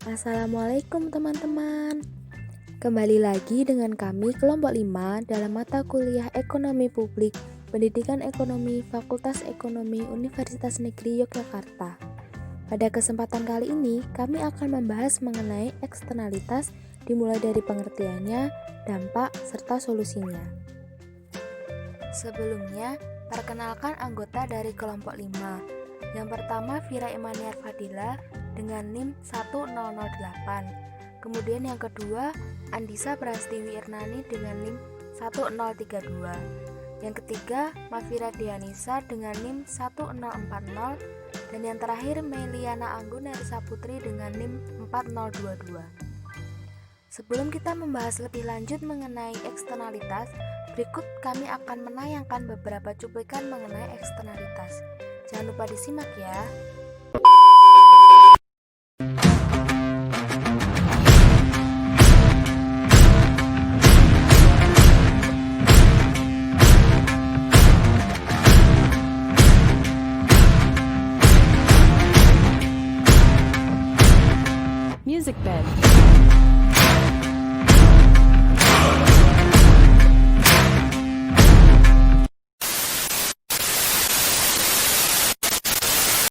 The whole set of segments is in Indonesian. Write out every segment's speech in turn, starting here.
Assalamualaikum teman-teman. Kembali lagi dengan kami kelompok 5 dalam mata kuliah Ekonomi Publik, Pendidikan Ekonomi, Fakultas Ekonomi Universitas Negeri Yogyakarta. Pada kesempatan kali ini, kami akan membahas mengenai eksternalitas dimulai dari pengertiannya, dampak, serta solusinya. Sebelumnya, perkenalkan anggota dari kelompok 5. Yang pertama Vira Imaniar Fadila dengan NIM 1008. Kemudian yang kedua Andisa Prastiwi Irnani dengan NIM 1032. Yang ketiga Mafira Dianisa dengan NIM 1040. Dan yang terakhir Meliana Anggun Nerisa Putri dengan NIM 4022. Sebelum kita membahas lebih lanjut mengenai eksternalitas, berikut kami akan menayangkan beberapa cuplikan mengenai eksternalitas. Jangan lupa disimak ya. Music bed.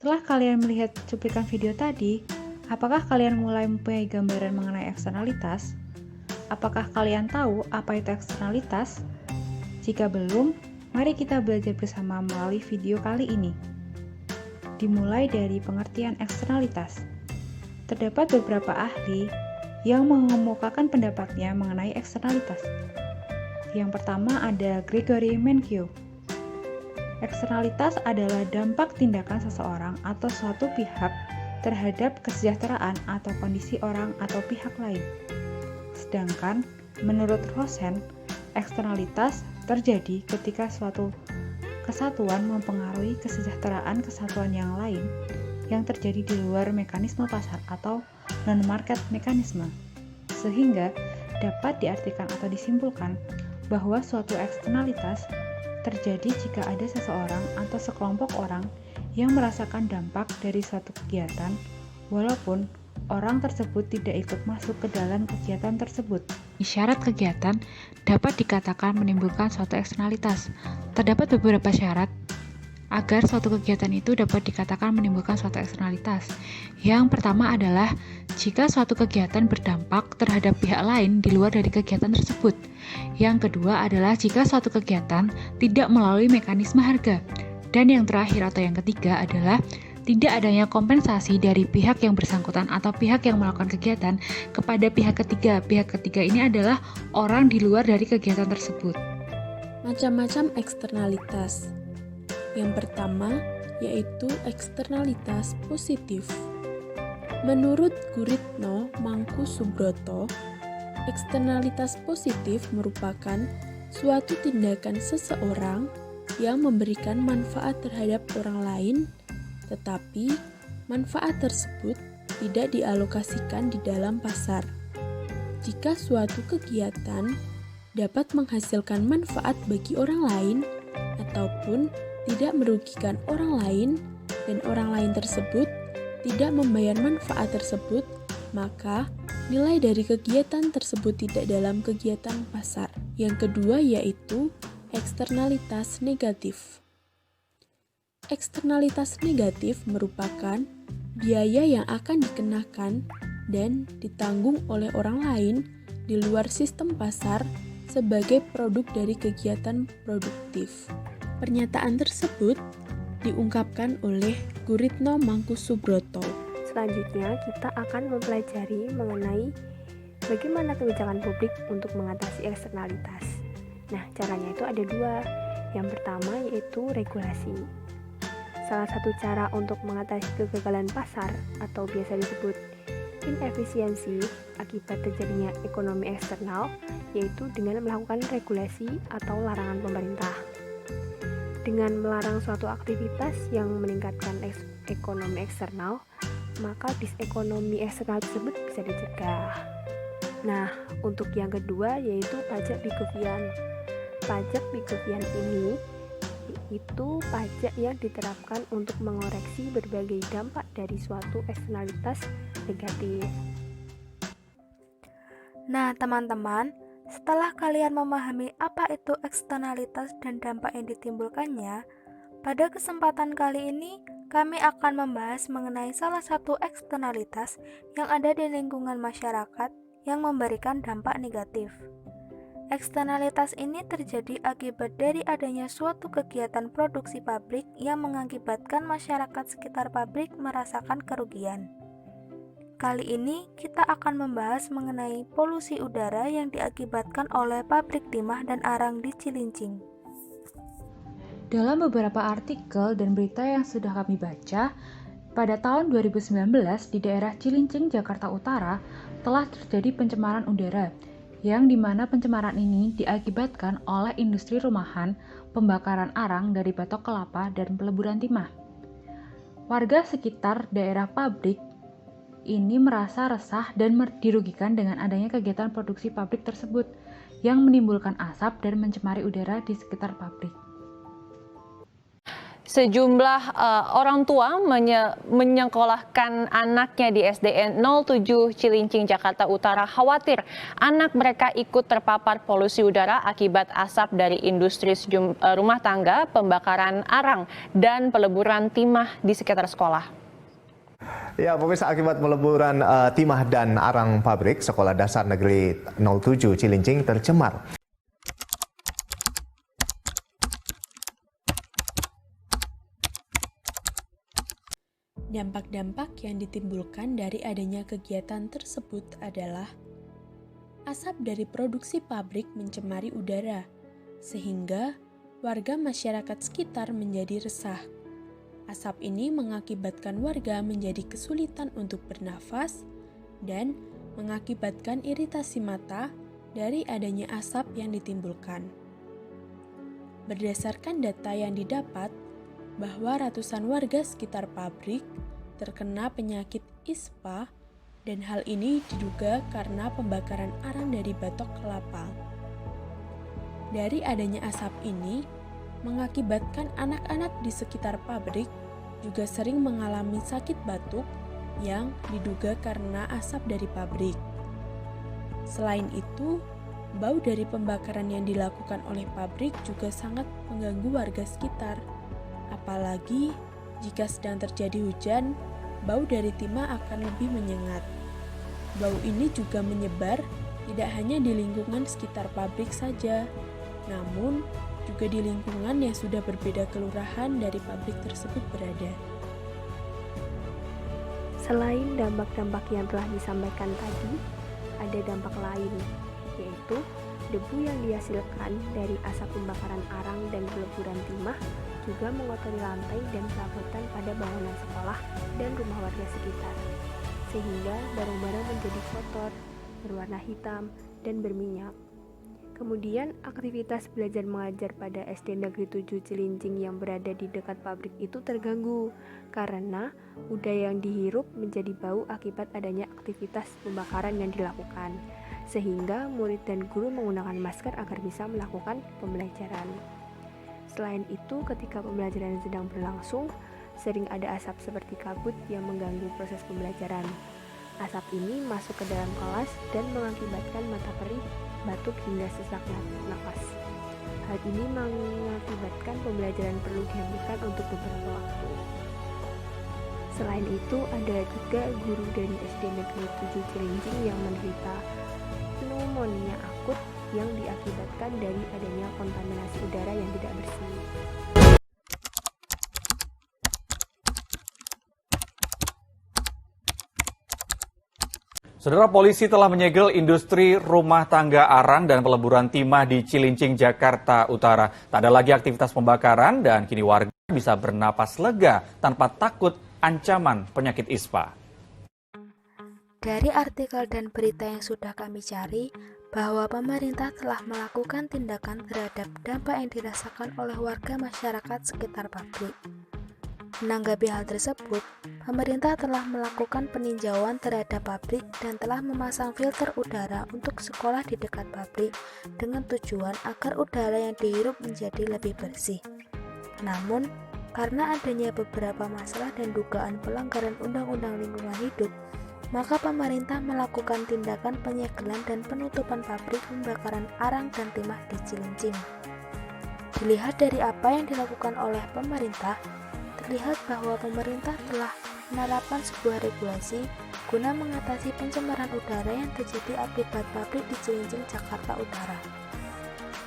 Setelah kalian melihat cuplikan video tadi, apakah kalian mulai mempunyai gambaran mengenai eksternalitas? Apakah kalian tahu apa itu eksternalitas? Jika belum, mari kita belajar bersama melalui video kali ini. Dimulai dari pengertian eksternalitas. Terdapat beberapa ahli yang mengemukakan pendapatnya mengenai eksternalitas. Yang pertama ada Gregory Mankiw. Eksternalitas adalah dampak tindakan seseorang atau suatu pihak terhadap kesejahteraan atau kondisi orang atau pihak lain. Sedangkan, menurut Rosen, eksternalitas terjadi ketika suatu kesatuan mempengaruhi kesejahteraan kesatuan yang lain yang terjadi di luar mekanisme pasar atau non-market mekanisme, sehingga dapat diartikan atau disimpulkan bahwa suatu eksternalitas terjadi jika ada seseorang atau sekelompok orang yang merasakan dampak dari suatu kegiatan walaupun orang tersebut tidak ikut masuk ke dalam kegiatan tersebut. Syarat kegiatan dapat dikatakan menimbulkan suatu eksternalitas. Terdapat beberapa syarat agar suatu kegiatan itu dapat dikatakan menimbulkan suatu eksternalitas. Yang pertama adalah jika suatu kegiatan berdampak terhadap pihak lain di luar dari kegiatan tersebut. Yang kedua adalah jika suatu kegiatan tidak melalui mekanisme harga. Dan yang terakhir atau yang ketiga adalah tidak adanya kompensasi dari pihak yang bersangkutan atau pihak yang melakukan kegiatan kepada pihak ketiga. Pihak ketiga ini adalah orang di luar dari kegiatan tersebut. Macam-macam eksternalitas. Yang pertama yaitu eksternalitas positif. Menurut Guritno Mangkusubroto, eksternalitas positif merupakan suatu tindakan seseorang yang memberikan manfaat terhadap orang lain, tetapi manfaat tersebut tidak dialokasikan di dalam pasar. Jika suatu kegiatan dapat menghasilkan manfaat bagi orang lain ataupun tidak merugikan orang lain dan orang lain tersebut tidak membayar manfaat tersebut, maka nilai dari kegiatan tersebut tidak dalam kegiatan pasar. Yang kedua yaitu eksternalitas negatif. Eksternalitas negatif merupakan biaya yang akan dikenakan dan ditanggung oleh orang lain di luar sistem pasar sebagai produk dari kegiatan produktif. Pernyataan tersebut diungkapkan oleh Guritno Mangkusubroto. Selanjutnya, kita akan mempelajari mengenai bagaimana kebijakan publik untuk mengatasi eksternalitas. Nah, caranya itu ada dua. Yang pertama yaitu regulasi. Salah satu cara untuk mengatasi kegagalan pasar atau biasa disebut inefisiensi akibat terjadinya ekonomi eksternal yaitu dengan melakukan regulasi atau larangan pemerintah. Dengan melarang suatu aktivitas yang meningkatkan ekonomi eksternal, maka disekonomi eksternal tersebut bisa dicegah. Nah, untuk yang kedua yaitu pajak Pigouvian. Pajak Pigouvian ini itu pajak yang diterapkan untuk mengoreksi berbagai dampak dari suatu eksternalitas negatif. Nah, teman-teman, setelah kalian memahami apa itu eksternalitas dan dampak yang ditimbulkannya, pada kesempatan kali ini kami akan membahas mengenai salah satu eksternalitas yang ada di lingkungan masyarakat yang memberikan dampak negatif. Eksternalitas ini terjadi akibat dari adanya suatu kegiatan produksi pabrik yang mengakibatkan masyarakat sekitar pabrik merasakan kerugian. Kali ini kita akan membahas mengenai polusi udara yang diakibatkan oleh pabrik timah dan arang di Cilincing. Dalam beberapa artikel dan berita yang sudah kami baca, pada tahun 2019 di daerah Cilincing, Jakarta Utara telah terjadi pencemaran udara, yang dimana pencemaran ini diakibatkan oleh industri rumahan, pembakaran arang dari batok kelapa, dan peleburan timah. Warga sekitar daerah pabrik ini merasa resah dan dirugikan dengan adanya kegiatan produksi pabrik tersebut yang menimbulkan asap dan mencemari udara di sekitar pabrik. Sejumlah orang tua menyekolahkan anaknya di SDN 07 Cilincing, Jakarta Utara khawatir anak mereka ikut terpapar polusi udara akibat asap dari industri rumah tangga, pembakaran arang, dan peleburan timah di sekitar sekolah. Ya, pemirsa, akibat peleburan timah dan arang pabrik, Sekolah Dasar Negeri 07 Cilincing tercemar. Dampak-dampak yang ditimbulkan dari adanya kegiatan tersebut adalah asap dari produksi pabrik mencemari udara, sehingga warga masyarakat sekitar menjadi resah. Asap ini mengakibatkan warga menjadi kesulitan untuk bernafas dan mengakibatkan iritasi mata dari adanya asap yang ditimbulkan. Berdasarkan data yang didapat, bahwa ratusan warga sekitar pabrik terkena penyakit ISPA dan hal ini diduga karena pembakaran arang dari batok kelapa. Dari adanya asap ini mengakibatkan anak-anak di sekitar pabrik juga sering mengalami sakit batuk yang diduga karena asap dari pabrik. Selain itu, bau dari pembakaran yang dilakukan oleh pabrik juga sangat mengganggu warga sekitar. Apalagi jika sedang terjadi hujan, bau dari timah akan lebih menyengat. Bau ini juga menyebar tidak hanya di lingkungan sekitar pabrik saja, namun juga di lingkungan yang sudah berbeda kelurahan dari pabrik tersebut berada. Selain dampak-dampak yang telah disampaikan tadi, ada dampak lain, yaitu debu yang dihasilkan dari asap pembakaran arang dan peleburan timah juga mengotori lantai dan perabotan pada bangunan sekolah dan rumah warga sekitar, sehingga barang-barang menjadi kotor, berwarna hitam, dan berminyak. Kemudian, aktivitas belajar mengajar pada SD Negeri 7 Cilincing yang berada di dekat pabrik itu terganggu karena udara yang dihirup menjadi bau akibat adanya aktivitas pembakaran yang dilakukan, sehingga murid dan guru menggunakan masker agar bisa melakukan pembelajaran. Selain itu, ketika pembelajaran sedang berlangsung, sering ada asap seperti kabut yang mengganggu proses pembelajaran. Asap ini masuk ke dalam kelas dan mengakibatkan mata perih, batuk hingga sesak nafas. Hal ini mengakibatkan pembelajaran perlu dihentikan untuk beberapa waktu. Selain itu, ada juga guru dari SD Negeri 7 Cilincing yang menderita pneumonia akut yang diakibatkan dari adanya kontaminasi udara yang tidak bersih. Saudara, polisi telah menyegel industri rumah tangga arang dan peleburan timah di Cilincing, Jakarta Utara. Tak ada lagi aktivitas pembakaran dan kini warga bisa bernapas lega tanpa takut ancaman penyakit ISPA. Dari artikel dan berita yang sudah kami cari, bahwa pemerintah telah melakukan tindakan terhadap dampak yang dirasakan oleh warga masyarakat sekitar pabrik. Menanggapi hal tersebut, pemerintah telah melakukan peninjauan terhadap pabrik dan telah memasang filter udara untuk sekolah di dekat pabrik dengan tujuan agar udara yang dihirup menjadi lebih bersih. Namun, karena adanya beberapa masalah dan dugaan pelanggaran Undang-Undang Lingkungan Hidup, maka pemerintah melakukan tindakan penyegelan dan penutupan pabrik pembakaran arang dan timah di Cilincing. Dilihat dari apa yang dilakukan oleh pemerintah, terlihat bahwa pemerintah telah menerapkan sebuah regulasi guna mengatasi pencemaran udara yang terjadi akibat pabrik di Cilincing, Jakarta Utara.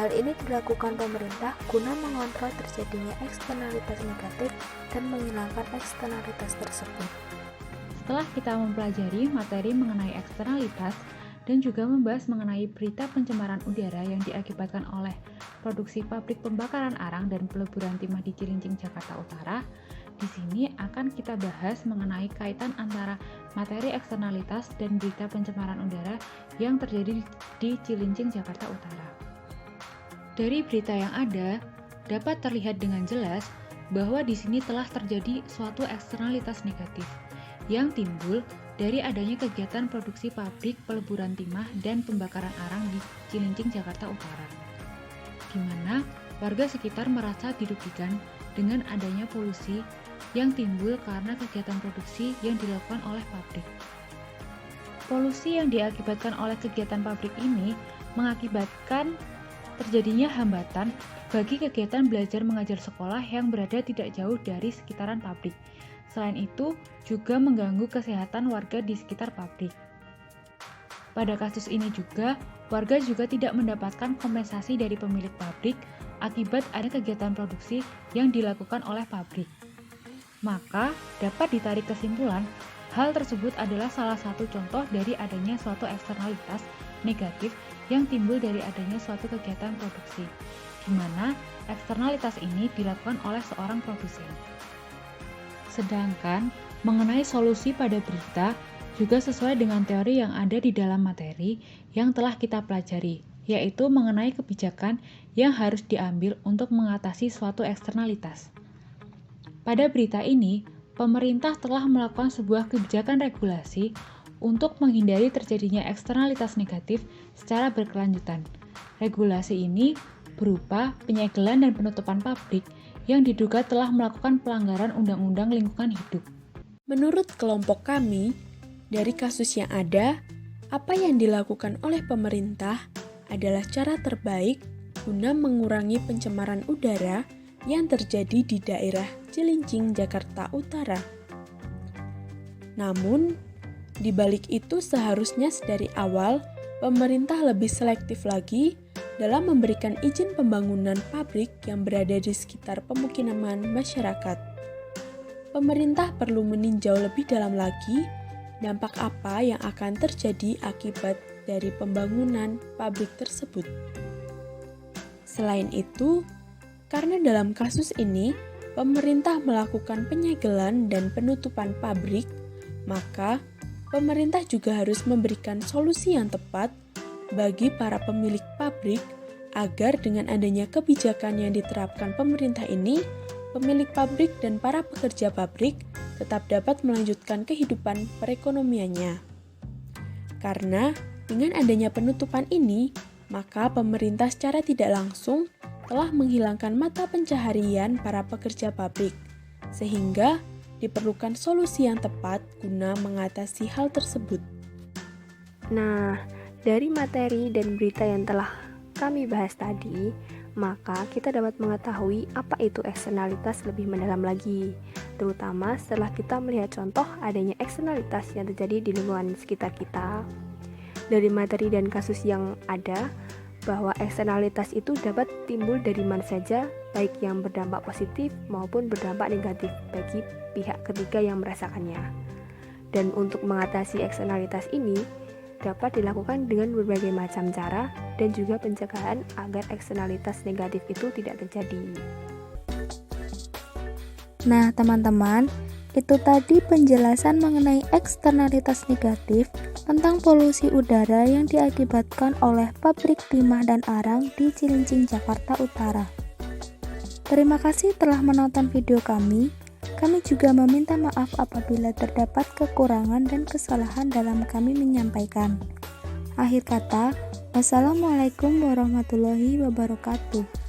Hal ini dilakukan pemerintah guna mengontrol terjadinya eksternalitas negatif dan menghilangkan eksternalitas tersebut. Setelah kita mempelajari materi mengenai eksternalitas dan juga membahas mengenai berita pencemaran udara yang diakibatkan oleh produksi pabrik pembakaran arang dan peleburan timah di Cilincing, Jakarta Utara, di sini akan kita bahas mengenai kaitan antara materi eksternalitas dan berita pencemaran udara yang terjadi di Cilincing, Jakarta Utara. Dari berita yang ada, dapat terlihat dengan jelas bahwa di sini telah terjadi suatu eksternalitas negatif yang timbul dari adanya kegiatan produksi pabrik peleburan timah dan pembakaran arang di Cilincing, Jakarta Utara, di mana warga sekitar merasa dirugikan dengan adanya polusi yang timbul karena kegiatan produksi yang dilakukan oleh pabrik. Polusi yang diakibatkan oleh kegiatan pabrik ini mengakibatkan terjadinya hambatan bagi kegiatan belajar mengajar sekolah yang berada tidak jauh dari sekitaran pabrik. Selain itu, juga mengganggu kesehatan warga di sekitar pabrik. Pada kasus ini juga, warga juga tidak mendapatkan kompensasi dari pemilik pabrik akibat ada kegiatan produksi yang dilakukan oleh pabrik. Maka, dapat ditarik kesimpulan, hal tersebut adalah salah satu contoh dari adanya suatu eksternalitas negatif yang timbul dari adanya suatu kegiatan produksi, di mana eksternalitas ini dilakukan oleh seorang produsen. Sedangkan mengenai solusi pada berita juga sesuai dengan teori yang ada di dalam materi yang telah kita pelajari, yaitu mengenai kebijakan yang harus diambil untuk mengatasi suatu eksternalitas. Pada berita ini, pemerintah telah melakukan sebuah kebijakan regulasi untuk menghindari terjadinya eksternalitas negatif secara berkelanjutan. Regulasi ini berupa penyegelan dan penutupan pabrik yang diduga telah melakukan pelanggaran Undang-Undang Lingkungan Hidup. Menurut kelompok kami, dari kasus yang ada, apa yang dilakukan oleh pemerintah adalah cara terbaik guna mengurangi pencemaran udara yang terjadi di daerah Cilincing, Jakarta Utara. Namun, di balik itu seharusnya dari awal pemerintah lebih selektif lagi dalam memberikan izin pembangunan pabrik yang berada di sekitar pemukiman masyarakat. Pemerintah perlu meninjau lebih dalam lagi dampak apa yang akan terjadi akibat dari pembangunan pabrik tersebut. Selain itu, karena dalam kasus ini pemerintah melakukan penyegelan dan penutupan pabrik, maka pemerintah juga harus memberikan solusi yang tepat bagi para pemilik pabrik agar dengan adanya kebijakan yang diterapkan pemerintah ini, pemilik pabrik dan para pekerja pabrik tetap dapat melanjutkan kehidupan perekonomiannya. Karena dengan adanya penutupan ini, maka pemerintah secara tidak langsung telah menghilangkan mata pencaharian para pekerja pabrik, sehingga diperlukan solusi yang tepat guna mengatasi hal tersebut. Nah, dari materi dan berita yang telah kami bahas tadi, maka kita dapat mengetahui apa itu eksternalitas lebih mendalam lagi, terutama setelah kita melihat contoh adanya eksternalitas yang terjadi di lingkungan sekitar kita. Dari materi dan kasus yang ada, bahwa eksternalitas itu dapat timbul dari mana saja, baik yang berdampak positif maupun berdampak negatif bagi pihak ketiga yang merasakannya. Dan untuk mengatasi eksternalitas ini, dapat dilakukan dengan berbagai macam cara dan juga pencegahan agar eksternalitas negatif itu tidak terjadi. Nah, teman-teman, itu tadi penjelasan mengenai eksternalitas negatif tentang polusi udara yang diakibatkan oleh pabrik timah dan arang di Cilincing, Jakarta Utara. Terima kasih telah menonton video kami. Kami juga meminta maaf apabila terdapat kekurangan dan kesalahan dalam kami menyampaikan. Akhir kata, wassalamualaikum warahmatullahi wabarakatuh.